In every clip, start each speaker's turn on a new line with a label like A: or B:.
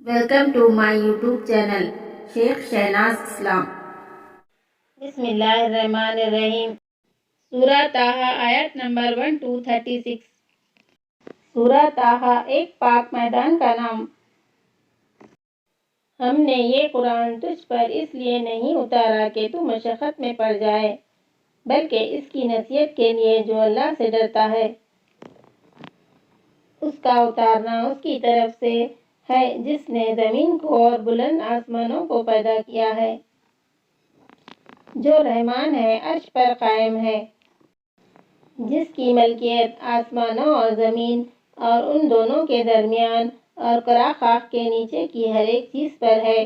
A: Welcome to my YouTube channel, Sheikh Shahnaz Islam.
B: بسم اللہ الرحمن الرحیم۔ سورہ طٰہٰ آیت نمبر 1236۔ سورہ طٰہٰ ایک پاک میدان کا نام۔ ہم نے یہ قرآن تجھ پر اس لیے نہیں اتارا کہ تو مشقت میں پڑ جائے، بلکہ اس کی نصیحت کے لیے جو اللہ سے ڈرتا ہے۔ اس کا اتارنا اس کی طرف سے ہے جس نے زمین کو اور بلند آسمانوں کو پیدا کیا ہے، جو رحمان ہے، عرش پر قائم ہے، جس کی ملکیت آسمانوں اور زمین اور ان دونوں کے درمیان اور قرا خاک کے نیچے کی ہر ایک چیز پر ہے۔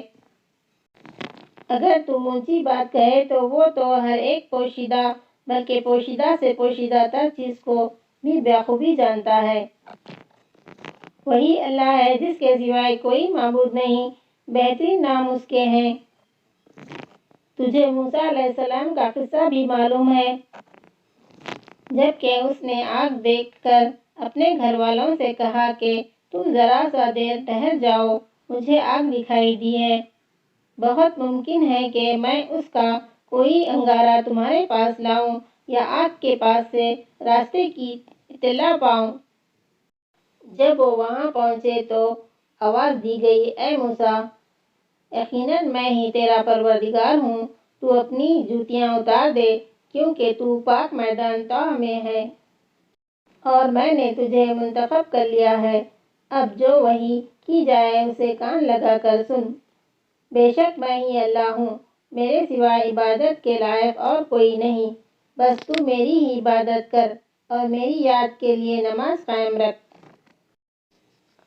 B: اگر تو اونچی بات کہے تو وہ تو ہر ایک پوشیدہ بلکہ پوشیدہ سے پوشیدہ تر چیز کو بھی بخوبی جانتا ہے۔ وہی اللہ ہے جس کے سوائے کوئی معبود نہیں، بہترین نام اس کے ہیں۔ تجھے موسیٰ علیہ السلام کا قصہ بھی معلوم ہے، جبکہ اس نے آگ دیکھ کر اپنے گھر والوں سے کہا کہ تم ذرا سا دیر ٹھہر جاؤ، مجھے آگ دکھائی دی ہے، بہت ممکن ہے کہ میں اس کا کوئی انگارہ تمہارے پاس لاؤں یا آگ کے پاس سے راستے کی اطلاع پاؤں۔ جب وہ وہاں پہنچے تو آواز دی گئی، اے موسیٰ، یقیناً میں ہی تیرا پروردگار ہوں، تو اپنی جوتیاں اتار دے کیونکہ تو پاک میدان طٰہٰ میں ہے اور میں نے تجھے منتخب کر لیا ہے۔ اب جو وحی کی جائے اسے کان لگا کر سن۔ بے شک میں ہی اللہ ہوں، میرے سوائے عبادت کے لائق اور کوئی نہیں، بس تو میری ہی عبادت کر اور میری یاد کے لیے نماز قائم رکھ۔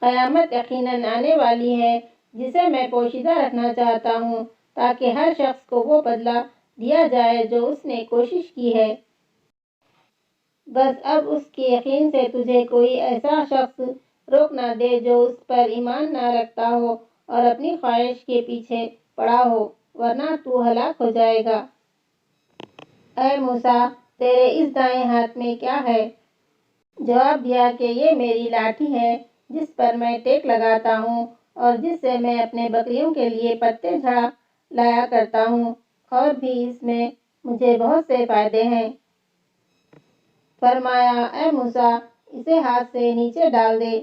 B: قیامت یقیناً آنے والی ہے جسے میں پوشیدہ رکھنا چاہتا ہوں تاکہ ہر شخص کو وہ بدلہ دیا جائے جو اس نے کوشش کی ہے۔ بس اب اس کے یقین سے تجھے کوئی ایسا شخص روک نہ دے جو اس پر ایمان نہ رکھتا ہو اور اپنی خواہش کے پیچھے پڑا ہو، ورنہ تو ہلاک ہو جائے گا۔ اے موسیٰ، تیرے اس دائیں ہاتھ میں کیا ہے؟ جواب دیا کہ یہ میری لاٹھی ہے جس پر میں ٹیک لگاتا ہوں اور جس سے میں اپنے بکریوں کے لیے پتے جھاڑ لایا کرتا ہوں، اور بھی اس میں مجھے بہت سے فائدے ہیں۔ فرمایا، اے موسیٰ، اسے ہاتھ سے نیچے ڈال دے۔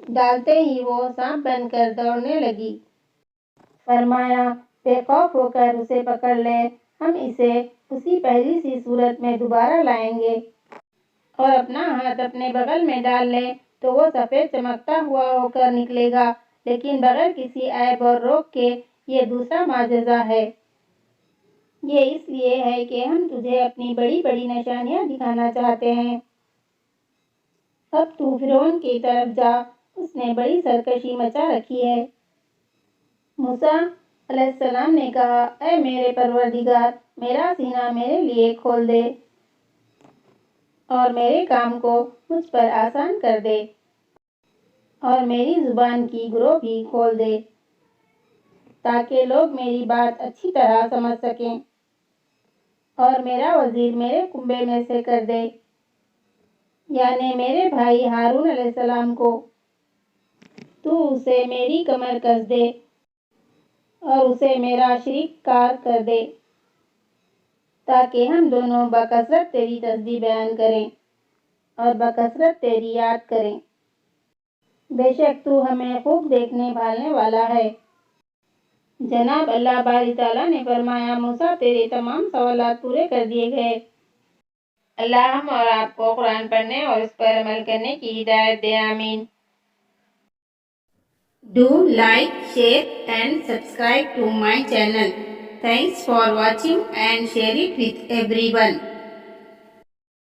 B: ڈالتے ہی وہ سانپ بن کر دوڑنے لگی۔ فرمایا، بے خوف ہو کر اسے پکڑ لے، ہم اسے اسی پہلی سی صورت میں دوبارہ لائیں گے، اور اپنا ہاتھ اپنے بغل میں ڈال لے تو وہ سفید چمکتا ہوا ہو کر نکلے گا، لیکن بغیر کسی عیب اور روگ کے۔ یہ دوسرا معجزہ ہے۔ یہ اس لیے ہے کہ ہم تجھے اپنی بڑی بڑی نشانیاں دکھانا چاہتے ہیں۔ اب تو فرعون کی طرف جا، اس نے بڑی سرکشی مچا رکھی ہے۔ موسیٰ علیہ السلام نے کہا، اے میرے پروردگار، میرا سینہ میرے لیے کھول دے اور میرے کام کو مجھ پر آسان کر دے، اور میری زبان کی گرو بھی کھول دے تاکہ لوگ میری بات اچھی طرح سمجھ سکیں، اور میرا وزیر میرے کنبے میں سے کر دے، یعنی میرے بھائی ہارون علیہ السلام کو۔ تو اسے میری کمر کس دے اور اسے میرا شریک کار کر دے تاکہ ہم دونوں بکثرت تیری تسبیح بیان کریں اور بکثرت تیری یاد کریں۔ بے شک تو ہمیں خوب دیکھنے بھالنے والا ہے۔ جناب اللہ باری تعالیٰ نے فرمایا، موسیٰ، تیرے تمام سوالات پورے کر دیے گئے۔ اللہ ہم اور آپ کو قرآن پڑھنے اور اس پر عمل کرنے کی ہدایت دے، آمین۔
A: Do like, share and subscribe to my channel. Thanks for watching and share it with everyone.